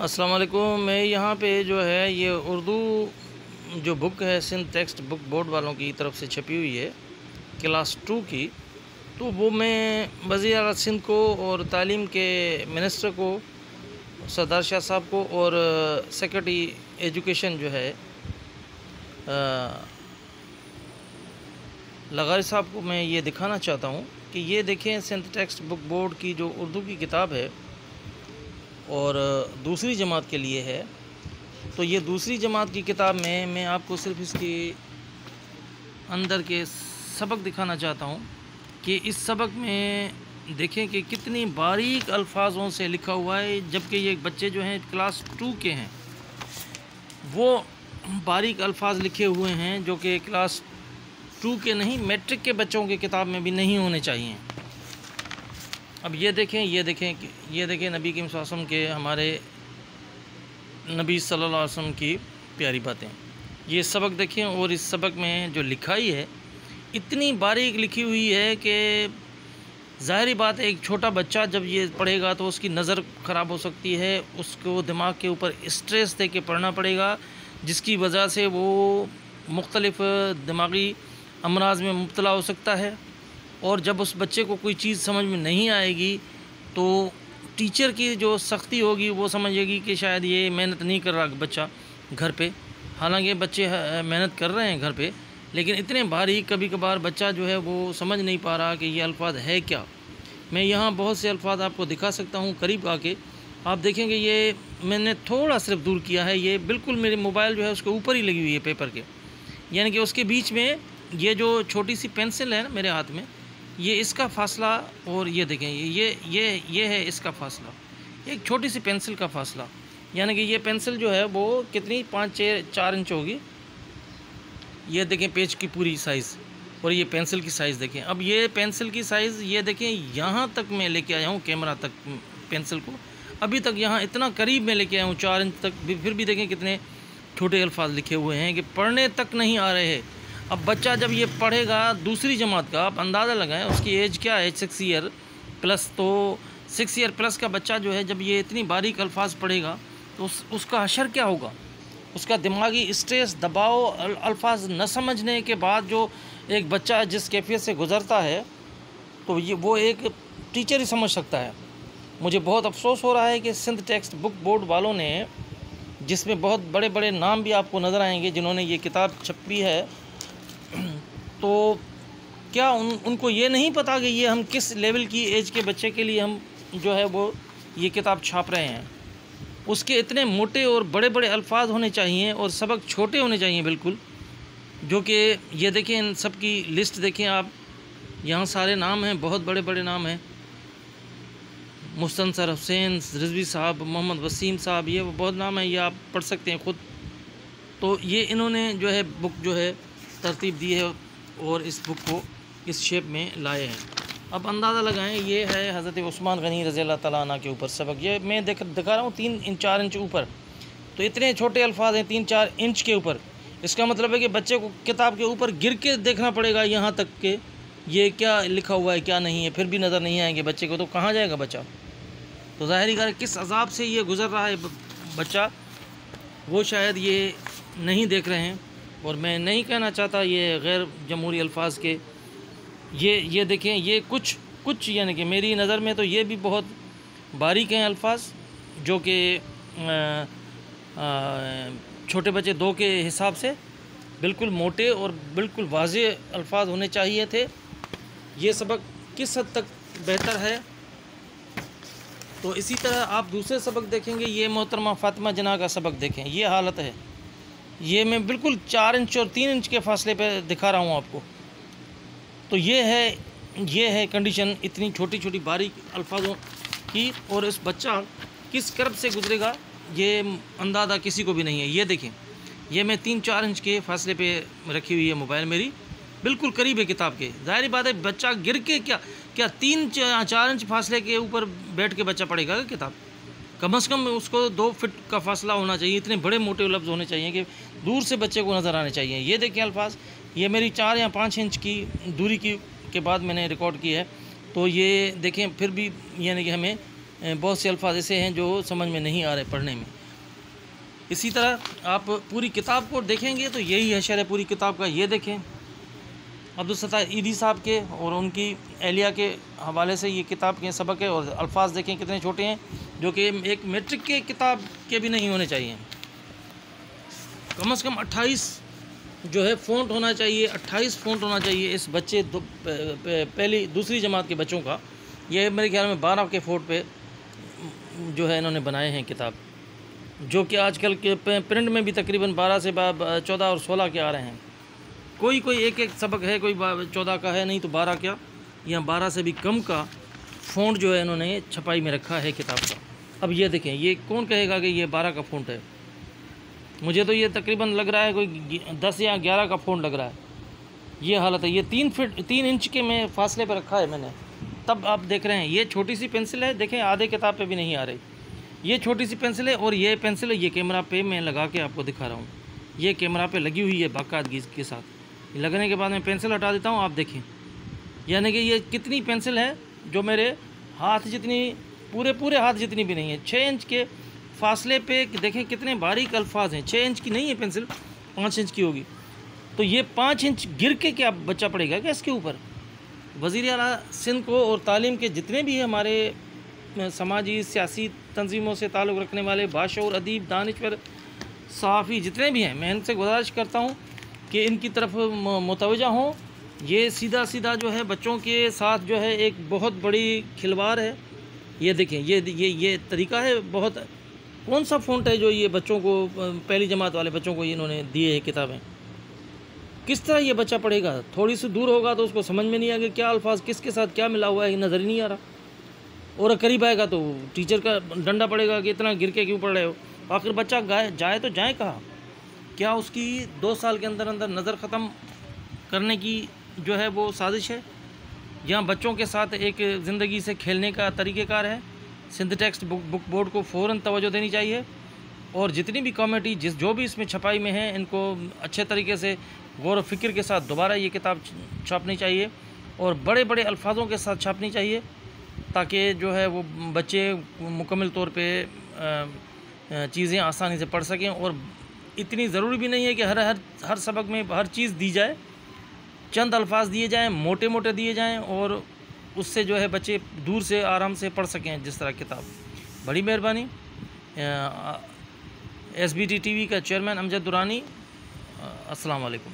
अस्सलाम वालेकुम। मैं यहाँ पे जो है ये उर्दू जो बुक है सिंध टेक्स्ट बुक बोर्ड वालों की तरफ से छपी हुई है क्लास 2 की, तो वो मैं वज़ीर आला सिंध को और तालीम के मिनिस्टर को सरदार शाह साहब को और सेक्रेटरी एजुकेशन जो है लगारी साहब को मैं ये दिखाना चाहता हूँ कि ये देखें सिंध टेक्स्ट बुक बोर्ड की जो उर्दू की किताब है और दूसरी जमात के लिए है। तो ये दूसरी जमात की किताब में मैं आपको सिर्फ इसके अंदर के सबक दिखाना चाहता हूँ कि इस सबक में देखें कि कितनी बारीक अल्फाजों से लिखा हुआ है, जबकि ये बच्चे जो हैं क्लास 2 के हैं वो बारीक अल्फाज लिखे हुए हैं जो कि क्लास 2 के नहीं, मैट्रिक के बच्चों की किताब में भी नहीं होने चाहिए। अब ये देखें नबी करीम सल्लल्लाहु अलैहि वसल्लम के, हमारे नबी सल्लल्लाहु अलैहि वसल्लम की प्यारी बातें, ये सबक देखें। और इस सबक में जो लिखाई है इतनी बारीक लिखी हुई है कि ज़ाहिरी बात है एक छोटा बच्चा जब ये पढ़ेगा तो उसकी नज़र ख़राब हो सकती है, उसको दिमाग के ऊपर स्ट्रेस दे के पढ़ना पड़ेगा, जिसकी वजह से वो मुख्तलिफ़ दिमागी अमराज में मुब्तला हो सकता है। और जब उस बच्चे को कोई चीज़ समझ में नहीं आएगी तो टीचर की जो सख्ती होगी वो समझेगी कि शायद ये मेहनत नहीं कर रहा बच्चा घर पे। हालांकि बच्चे मेहनत कर रहे हैं घर पे, लेकिन इतने भारी कभी कभार बच्चा जो है वो समझ नहीं पा रहा कि ये अल्फाज है क्या। मैं यहाँ बहुत से अल्फाज आपको दिखा सकता हूँ करीब आके, आप देखेंगे ये मैंने थोड़ा सिर्फ दूर किया है, ये बिल्कुल मेरे मोबाइल जो है उसके ऊपर ही लगी हुई है पेपर के, यानी कि उसके बीच में ये जो छोटी सी पेंसिल है ना मेरे हाथ में, ये इसका फासला, और ये देखें ये है इसका फासला, एक छोटी सी पेंसिल का फासला, यानी कि ये पेंसिल जो है वो कितनी 5-4 इंच होगी। ये देखें पेज की पूरी साइज़ और ये पेंसिल की साइज़ देखें। अब ये पेंसिल की साइज़ ये देखें, यहाँ तक मैं लेके आया हूँ कैमरा तक पेंसिल को, अभी तक यहाँ इतना करीब मैं लेके आया हूँ 4 इंच तक, फिर भी देखें कितने छोटे अल्फाज लिखे हुए हैं कि पढ़ने तक नहीं आ रहे हैं। अब बच्चा जब ये पढ़ेगा दूसरी जमात का, आप अंदाज़ा लगाएं उसकी एज क्या है, 6 ईयर प्लस। तो 6 ईयर प्लस का बच्चा जो है जब ये इतनी बारीक अल्फाज पढ़ेगा तो उसका असर क्या होगा, उसका दिमागी स्ट्रेस, दबाव, अल्फाज न समझने के बाद जो एक बच्चा जिस कैफियत से गुज़रता है तो ये वो एक टीचर ही समझ सकता है। मुझे बहुत अफसोस हो रहा है कि सिंध टेक्स्ट बुक बोर्ड वालों ने, जिसमें बहुत बड़े बड़े नाम भी आपको नज़र आएंगे जिन्होंने ये किताब छपी है, तो क्या उनको ये नहीं पता कि ये हम किस लेवल की एज के बच्चे के लिए हम जो है वो ये किताब छाप रहे हैं। उसके इतने मोटे और बड़े बड़े अल्फाज होने चाहिए और सबक छोटे होने चाहिए बिल्कुल, जो कि ये देखें इन सब की लिस्ट देखें आप, यहाँ सारे नाम हैं, बहुत बड़े बड़े नाम हैं, मुस्तनसर हुसैन रिजवी साहब, मोहम्मद वसीम साहब, ये बहुत नाम है, ये आप पढ़ सकते हैं ख़ुद। तो ये इन्होंने जो है बुक जो है तरतीब दी है और इस बुक को इस शेप में लाए हैं। अब अंदाज़ा लगाएं, ये है हज़रत उस्मान गनी रज़ी अल्लाह तआला अन्हु के ऊपर सबक, ये मैं दिखा रहा हूँ 3-4 इंच ऊपर, तो इतने छोटे अल्फाज हैं 3-4 इंच के ऊपर। इसका मतलब है कि बच्चे को किताब के ऊपर गिर के देखना पड़ेगा यहाँ तक कि ये क्या लिखा हुआ है क्या नहीं है, फिर भी नज़र नहीं आएंगे बच्चे को, तो कहाँ जाएगा बच्चा। तो ज़ाहिरी है किस अज़ाब से ये गुज़र रहा है बच्चा, वो शायद ये नहीं देख रहे हैं। और मैं नहीं कहना चाहता ये गैर जमहूरी अल्फाज के, ये देखें, ये कुछ यानी कि मेरी नज़र में तो ये भी बहुत बारीक हैं अल्फाज, जो कि छोटे बच्चे 2 के हिसाब से बिल्कुल मोटे और बिल्कुल वाज़ेह अल्फाज होने चाहिए थे। ये सबक किस हद तक बेहतर है। तो इसी तरह आप दूसरे सबक देखेंगे, ये मोहतरमा फ़ातिमा जना का सबक देखें, ये हालत है, ये मैं बिल्कुल 4 इंच और 3 इंच के फासले पे दिखा रहा हूँ आपको। तो ये है कंडीशन इतनी छोटी छोटी बारीक अल्फाजों की, और इस बच्चा किस करब से गुजरेगा ये अंदाज़ा किसी को भी नहीं है। ये देखें, ये मैं 3-4 इंच के फासले पे रखी हुई है मोबाइल मेरी, बिल्कुल करीब है किताब के। ज़ाहिर बात है बच्चा गिर के क्या 3-4 इंच फासले के ऊपर बैठ के बच्चा पढ़ेगा किताब, कम से कम उसको 2 फीट का फासला होना चाहिए, इतने बड़े मोटे लफ्ज़ होने चाहिए कि दूर से बच्चे को नज़र आने चाहिए। ये देखें अल्फाज, ये मेरी 4 या 5 इंच की दूरी के बाद मैंने रिकॉर्ड की है, तो ये देखें फिर भी यानी कि हमें बहुत से अल्फाज ऐसे हैं जो समझ में नहीं आ रहे पढ़ने में। इसी तरह आप पूरी किताब को देखेंगे तो यही है शरह पूरी किताब का। ये देखें अब्दुल सत्तार ईदी साहब के और उनकी एहलिया के हवाले से ये किताब के सबक है, और अल्फाज देखें कितने छोटे हैं, जो कि एक मैट्रिक के किताब के भी नहीं होने चाहिए। कम से कम 28 जो है फ़ॉन्ट होना चाहिए, 28 फ़ॉन्ट होना चाहिए इस बच्चे पहली दूसरी जमात के बच्चों का। ये मेरे ख्याल में 12 के फ़ॉन्ट पे जो है इन्होंने बनाए हैं किताब, जो कि आजकल के प्रिंट में भी तकरीबन 12 से 14 और 16 के आ रहे हैं। कोई एक सबक है, कोई 14 का है, नहीं तो 12 क्या, यहाँ 12 से भी कम का फ़ॉन्ट जो है इन्होंने छपाई में रखा है किताब का। अब ये देखें, ये कौन कहेगा कि ये 12 का फ़ॉन्ट है? मुझे तो ये तकरीबन लग रहा है कोई 10 या 11 का फ़ॉन्ट लग रहा है। ये हालत है। ये 3 इंच के में फासले पर रखा है मैंने, तब आप देख रहे हैं। ये छोटी सी पेंसिल है, देखें आधे किताब पे भी नहीं आ रही। ये छोटी सी पेंसिल है, और ये पेंसिल है, ये कैमरा पे मैं लगा के आपको दिखा रहा हूँ। ये कैमरा पे लगी हुई है बाकायदगी के साथ। लगने के बाद मैं पेंसिल हटा देता हूँ, आप देखें। यानी कि ये कितनी पेंसिल है जो मेरे हाथ जितनी, पूरे हाथ जितनी भी नहीं है। 6 इंच के फासले पे देखें कितने बारीक अल्फाज हैं। 6 इंच की नहीं है पेंसिल, 5 इंच की होगी। तो ये 5 इंच गिर के क्या बच्चा पड़ेगा क्या इसके ऊपर? वज़ीर आला सिंध को और तालीम के जितने भी हमारे समाजी सियासी तंजीमों से ताल्लुक़ रखने वाले बाशऊर अदीब दानिश्वर सहाफ़ी जितने भी हैं, मैं इनसे गुजारिश करता हूँ कि इनकी तरफ मुतवज्जा हों। ये सीधा जो है बच्चों के साथ जो है एक बहुत बड़ी खिलवाड़ है। ये देखें, ये तरीका है बहुत। कौन सा फ़ॉन्ट है जो ये बच्चों को, पहली जमात वाले बच्चों को इन्होंने दिए हैं किताबें? किस तरह ये बच्चा पढ़ेगा? थोड़ी सी दूर होगा तो उसको समझ में नहीं आएगा क्या अल्फाज किसके साथ क्या मिला हुआ है, नज़र ही नहीं आ रहा। और करीब आएगा तो टीचर का डंडा पड़ेगा कि इतना गिर के क्यों पढ़ रहे हो। आखिर बच्चा जाए तो जाए कहाँ? क्या उसकी 2 साल के अंदर नज़र ख़त्म करने की जो है वो साजिश है, या बच्चों के साथ एक ज़िंदगी से खेलने का तरीक़ेकार है? सिंध टेक्स्ट बुक बोर्ड को फ़ौरन तवज्जो देनी चाहिए, और जितनी भी कॉमेडी जो भी इसमें छपाई में है, इनको अच्छे तरीके से गौर व फिक्र के साथ दोबारा ये किताब छापनी चाहिए, और बड़े अल्फाजों के साथ छापनी चाहिए, ताकि जो है वो बच्चे मुकम्मल तौर पे चीज़ें आसानी से पढ़ सकें। और इतनी ज़रूरी भी नहीं है कि हर सबक में हर चीज़ दी जाए। चंद अल्फाज दिए जाएँ, मोटे दिए जाएँ, और उससे जो है बच्चे दूर से आराम से पढ़ सकें जिस तरह किताब। बड़ी मेहरबानी। SBT TV का चेयरमैन अमजद दुरानी। अस्सलाम वालेकुम।